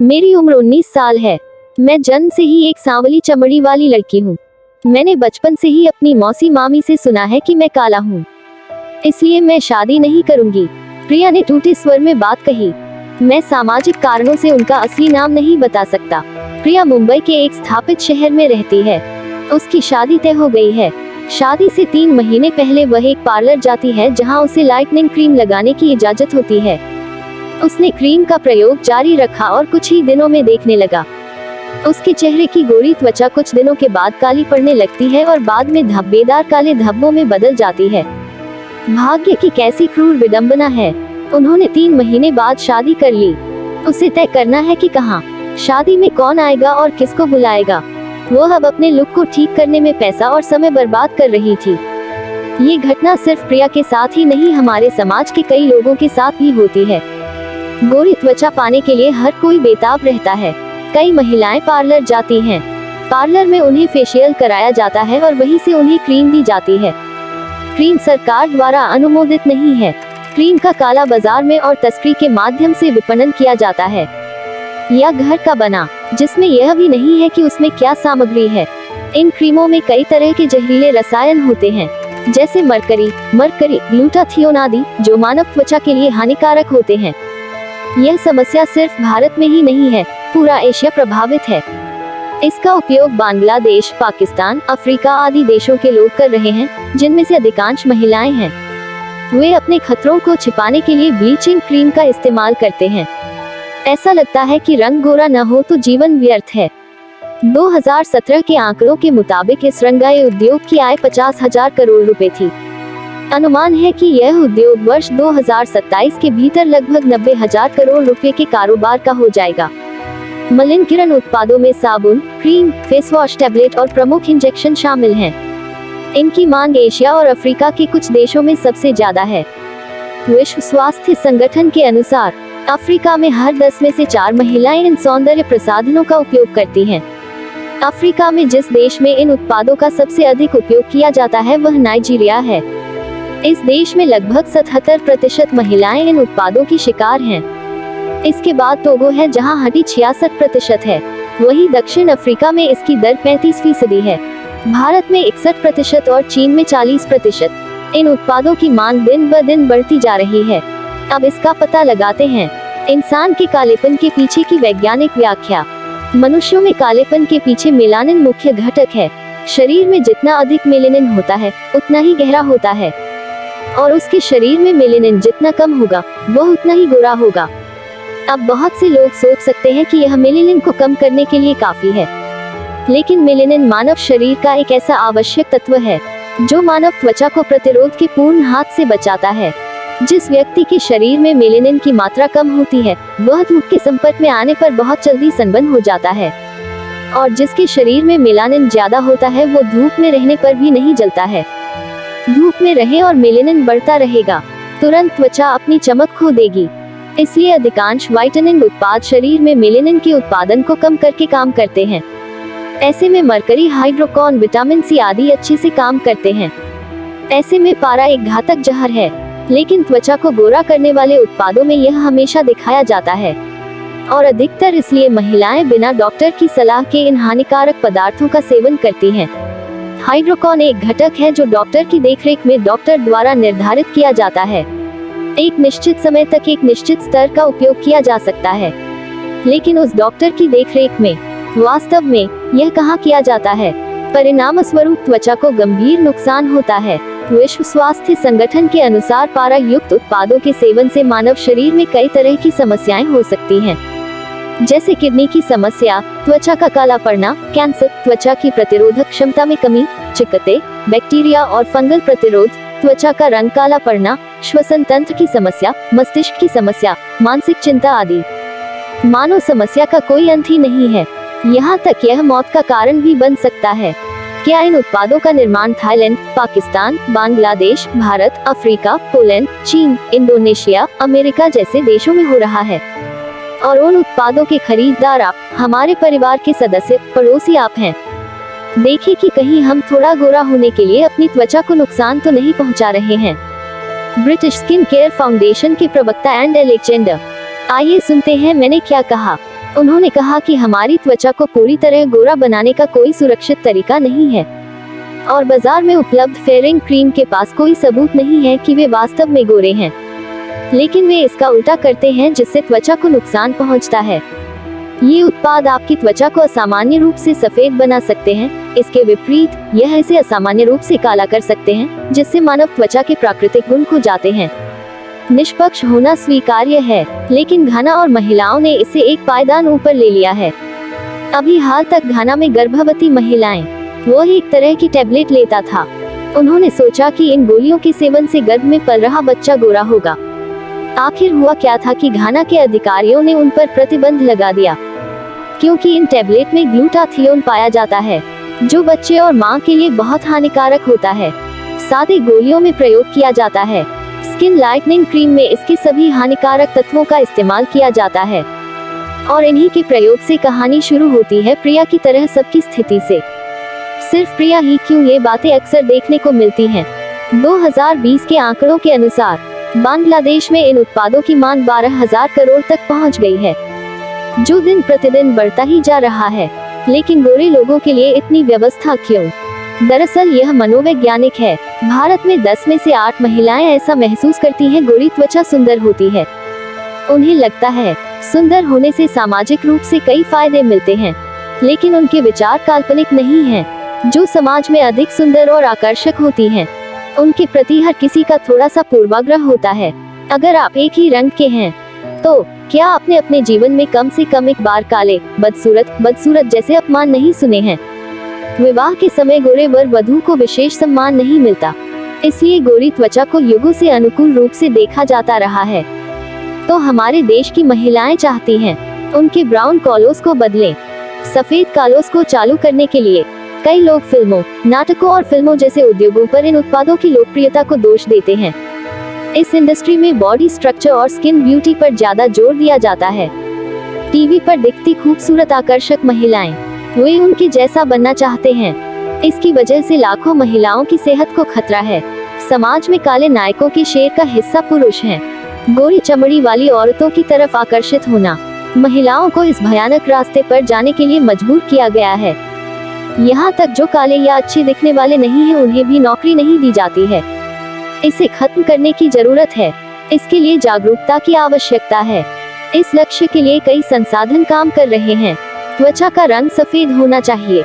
मेरी उम्र 19 साल है। मैं जन्म से ही एक सांवली चमड़ी वाली लड़की हूँ। मैंने बचपन से ही अपनी मौसी मामी से सुना है कि मैं काला हूँ, इसलिए मैं शादी नहीं करूँगी। प्रिया ने टूटे स्वर में बात कही। मैं सामाजिक कारणों से उनका असली नाम नहीं बता सकता। प्रिया मुंबई के एक स्थापित शहर में रहती है। उसकी शादी तय हो गई है। शादी से 3 महीने पहले वह एक पार्लर जाती है जहां उसे लाइटनिंग क्रीम लगाने की इजाजत होती है। उसने क्रीम का प्रयोग जारी रखा और कुछ ही दिनों में देखने लगा उसके चेहरे की गोरी त्वचा कुछ दिनों के बाद काली पड़ने लगती है और बाद में धब्बेदार काले धब्बों में बदल जाती है। भाग्य की कैसी क्रूर विडंबना है। उन्होंने 3 महीने बाद शादी कर ली। उसे तय करना है कि कहाँ शादी में कौन आएगा और किसको बुलाएगा। वह अब अपने लुक को ठीक करने में पैसा और समय बर्बाद कर रही थी। ये घटना सिर्फ प्रिया के साथ ही नहीं, हमारे समाज के कई लोगों के साथ भी होती है। गोरी त्वचा पाने के लिए हर कोई बेताब रहता है। कई महिलाएं पार्लर जाती हैं। पार्लर में उन्हें फेशियल कराया जाता है और वहीं से उन्हें क्रीम दी जाती है। क्रीम सरकार द्वारा अनुमोदित नहीं है। क्रीम का काला बाजार में और तस्करी के माध्यम से विपणन किया जाता है, या घर का बना, जिसमें यह भी नहीं है कि उसमें क्या सामग्री है। इन क्रीमों में कई तरह के जहरीले रसायन होते हैं, जैसे मरकरी, ग्लूटाथियोन आदि, जो मानव त्वचा के लिए हानिकारक होते हैं। यह समस्या सिर्फ भारत में ही नहीं है, पूरा एशिया प्रभावित है। इसका उपयोग बांग्लादेश, पाकिस्तान, अफ्रीका आदि देशों के लोग कर रहे हैं, जिनमें से अधिकांश महिलाएं हैं। वे अपने खतरों को छिपाने के लिए ब्लीचिंग क्रीम का इस्तेमाल करते हैं। ऐसा लगता है कि रंग गोरा न हो तो जीवन व्यर्थ है। 2017 के आंकड़ों के मुताबिक इस रंगाई उद्योग की आय 50,000 करोड़ रुपए थी। अनुमान है कि यह उद्योग वर्ष 2027 के भीतर लगभग 90,000 करोड़ रुपए के कारोबार का हो जाएगा। मलिनीकरण उत्पादों में साबुन, क्रीम, फेस वॉश, टैबलेट और प्रमुख इंजेक्शन शामिल हैं। इनकी मांग एशिया और अफ्रीका के कुछ देशों में सबसे ज्यादा है। विश्व स्वास्थ्य संगठन के अनुसार अफ्रीका में हर 10 में से 4 महिलाएं इन सौंदर्य प्रसाधनों का उपयोग करती हैं। अफ्रीका में जिस देश में इन उत्पादों का सबसे अधिक उपयोग किया जाता है वह नाइजीरिया है। इस देश में लगभग 77% महिलाएं इन उत्पादों की शिकार हैं। इसके बाद टोगो है जहां हटी 66% है। वहीं दक्षिण अफ्रीका में इसकी दर 35% है। भारत में 61% और चीन में 40%। इन उत्पादों की मांग दिन ब दिन बढ़ती जा रही है। अब इसका पता लगाते हैं। इंसान के कालेपन के पीछे की वैज्ञानिक व्याख्या। मनुष्यों में कालेपन के पीछे मेलानिन मुख्य घटक है। शरीर में जितना अधिक मेलेनिन होता है उतना ही गहरा होता है, और उसके शरीर में मेलेनिन जितना कम होगा वह उतना ही गोरा होगा। अब बहुत से लोग सोच सकते हैं कि यह मेलेनिन को कम करने के लिए काफी है, लेकिन मेलेनिन मानव शरीर का एक ऐसा आवश्यक तत्व है जो मानव त्वचा को प्रतिरोध के पूर्ण हाथ से बचाता है। जिस व्यक्ति के शरीर में मेलेनिन की मात्रा कम होती है वह धूप के संपर्क में आने पर बहुत जल्दी सनबर्न हो जाता है, और जिसके शरीर में मेलानिन ज्यादा होता है वो धूप में रहने पर भी नहीं जलता है। धूप में रहे और मेलेनिन बढ़ता रहेगा, तुरंत त्वचा अपनी चमक खो देगी। इसलिए अधिकांश व्हाइटनिंग उत्पाद शरीर में मेलेनिन के उत्पादन को कम करके काम करते हैं। ऐसे में मरकरी, हाइड्रोकॉन, विटामिन सी आदि अच्छे से काम करते हैं। ऐसे में पारा एक घातक जहर है, लेकिन त्वचा को गोरा करने वाले उत्पादों में यह हमेशा दिखाया जाता है, और अधिकतर इसलिए महिलाएं बिना डॉक्टर की सलाह के इन हानिकारक पदार्थों का सेवन करती हैं। हाइड्रोकॉन एक घटक है जो डॉक्टर की देखरेख में डॉक्टर द्वारा निर्धारित किया जाता है। एक निश्चित समय तक एक निश्चित स्तर का उपयोग किया जा सकता है, लेकिन उस डॉक्टर की देखरेख में वास्तव में यह कहाँ किया जाता है, परिणाम स्वरूप त्वचा को गंभीर नुकसान होता है। विश्व स्वास्थ्य संगठन के अनुसार पारा युक्त उत्पादों के सेवन से मानव शरीर में कई तरह की समस्याएं हो सकती हैं, जैसे किडनी की समस्या, त्वचा का काला पड़ना, कैंसर, त्वचा की प्रतिरोधक क्षमता में कमी, चिकते, बैक्टीरिया और फंगल प्रतिरोध, त्वचा का रंग काला पड़ना, श्वसन तंत्र की समस्या, मस्तिष्क की समस्या, मानसिक चिंता आदि। मानव समस्या का कोई अंत ही नहीं है, यहाँ तक यह मौत का कारण भी बन सकता है। क्या इन उत्पादों का निर्माण Thailand, Pakistan, Bangladesh, Bharat, Africa, Poland, चीन, इंडोनेशिया, अमेरिका जैसे देशों में हो रहा है? और उन उत्पादों के खरीदार आप, हमारे परिवार के सदस्य, पड़ोसी आप हैं। देखिए कि कहीं हम थोड़ा गोरा होने के लिए अपनी त्वचा को नुकसान तो नहीं पहुंचा रहे हैं। ब्रिटिश स्किन केयर फाउंडेशन के प्रवक्ता एंड एलेक्जेंडर, आइए सुनते हैं मैंने क्या कहा। उन्होंने कहा कि हमारी त्वचा को पूरी तरह गोरा बनाने का कोई सुरक्षित तरीका नहीं है और बाजार में उपलब्ध फेयरिंग क्रीम के पास कोई सबूत नहीं है कि वे वास्तव में गोरे हैं, लेकिन वे इसका उल्टा करते हैं जिससे त्वचा को नुकसान पहुंचता है। ये उत्पाद आपकी त्वचा को असामान्य रूप से सफेद बना सकते हैं। इसके विपरीत यह इसे असामान्य रूप से काला कर सकते हैं, जिससे मानव त्वचा के प्राकृतिक गुण खो जाते हैं। निष्पक्ष होना स्वीकार्य है, लेकिन घाना और महिलाओं ने इसे एक पायदान ऊपर ले लिया है। अभी हाल तक घाना में गर्भवती महिलाएं वो एक तरह की टैबलेट लेता था। उन्होंने सोचा कि इन गोलियों के सेवन से गर्भ में पल रहा बच्चा गोरा होगा। आखिर हुआ क्या था कि घाना के अधिकारियों ने उन पर प्रतिबंध लगा दिया, क्योंकि इन टैबलेट में ग्लूटाथियोन पाया जाता है, जो बच्चे और मां के लिए बहुत हानिकारक होता है। सादे गोलियों में प्रयोग किया जाता है। स्किन लाइटनिंग क्रीम में इसके सभी हानिकारक तत्वों का इस्तेमाल किया जाता है और इन्हीं के प्रयोग से कहानी शुरू होती है प्रिया की तरह सबकी स्थिति से। सिर्फ प्रिया ही क्यों, ये बातें अक्सर देखने को मिलती हैं। 2020 के आंकड़ों के अनुसार बांग्लादेश में इन उत्पादों की मांग 12,000 करोड़ तक पहुंच गई है, जो दिन प्रतिदिन बढ़ता ही जा रहा है। लेकिन गोरे लोगों के लिए इतनी व्यवस्था क्यों? दरअसल यह मनोवैज्ञानिक है। भारत में 10 में से 8 महिलाएं ऐसा महसूस करती हैं गोरी त्वचा सुंदर होती है। उन्हें लगता है सुंदर होने से सामाजिक रूप से कई फायदे मिलते हैं, लेकिन उनके विचार काल्पनिक नहीं हैं। जो समाज में अधिक सुंदर और आकर्षक होती हैं, उनके प्रति हर किसी का थोड़ा सा पूर्वाग्रह होता है। अगर आप एक ही रंग के हैं, तो क्या आपने अपने जीवन में कम से कम एक बार काले, बदसूरत जैसे अपमान नहीं सुने हैं? विवाह के समय गोरे वर वधू को विशेष सम्मान नहीं मिलता, इसलिए गोरी त्वचा को युगों से अनुकूल रूप से देखा जाता रहा है। तो हमारे देश की महिलाएं चाहती हैं उनके ब्राउन कॉलोस को बदलें। सफेद कॉलोस को चालू करने के लिए कई लोग फिल्मों, नाटकों और फिल्मों जैसे उद्योगों पर इन उत्पादों की लोकप्रियता को दोष देते हैं। इस इंडस्ट्री में बॉडी स्ट्रक्चर और स्किन ब्यूटी पर ज्यादा जोर दिया जाता है। टीवी पर दिखती खूबसूरत आकर्षक महिलाएं, वे उनके जैसा बनना चाहते हैं। इसकी वजह से लाखों महिलाओं की सेहत को खतरा है। समाज में काले नायकों के शेर का हिस्सा पुरुष हैं। गोरी चमड़ी वाली औरतों की तरफ आकर्षित होना महिलाओं को इस भयानक रास्ते पर जाने के लिए मजबूर किया गया है। यहाँ तक जो काले या अच्छे दिखने वाले नहीं हैं, उन्हें भी नौकरी नहीं दी जाती है। इसे खत्म करने की जरूरत है। इसके लिए जागरूकता की आवश्यकता है। इस लक्ष्य के लिए कई संसाधन काम कर रहे हैं। त्वचा का रंग सफेद होना चाहिए।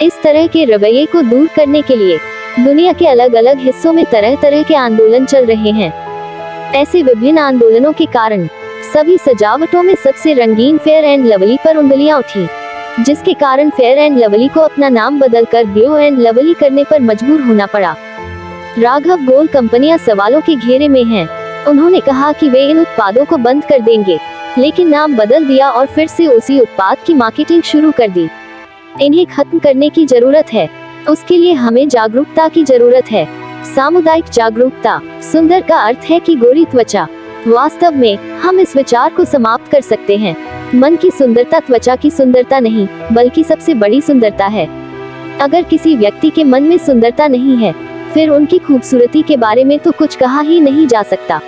इस तरह के रवैये को दूर करने के लिए दुनिया के अलग अलग हिस्सों में तरह तरह के आंदोलन चल रहे हैं। ऐसे विभिन्न आंदोलनों के कारण सभी सजावटों में सबसे रंगीन फेयर एंड लवली पर उंगलियां उठी, जिसके कारण फेयर एंड लवली को अपना नाम बदलकर ग्लो एंड लवली करने पर मजबूर होना पड़ा। राघव गोल कंपनियां सवालों के घेरे में हैं। उन्होंने कहा कि वे इन उत्पादों को बंद कर देंगे, लेकिन नाम बदल दिया और फिर से उसी उत्पाद की मार्केटिंग शुरू कर दी। इन्हें खत्म करने की जरूरत है। उसके लिए हमें जागरूकता की जरूरत है। सामुदायिक जागरूकता। सुंदर का अर्थ है कि गोरी त्वचा। वास्तव में हम इस विचार को समाप्त कर सकते हैं। मन की सुंदरता त्वचा की सुंदरता नहीं, बल्कि सबसे बड़ी सुंदरता है। अगर किसी व्यक्ति के मन में सुंदरता नहीं है, फिर उनकी खूबसूरती के बारे में तो कुछ कहा ही नहीं जा सकता।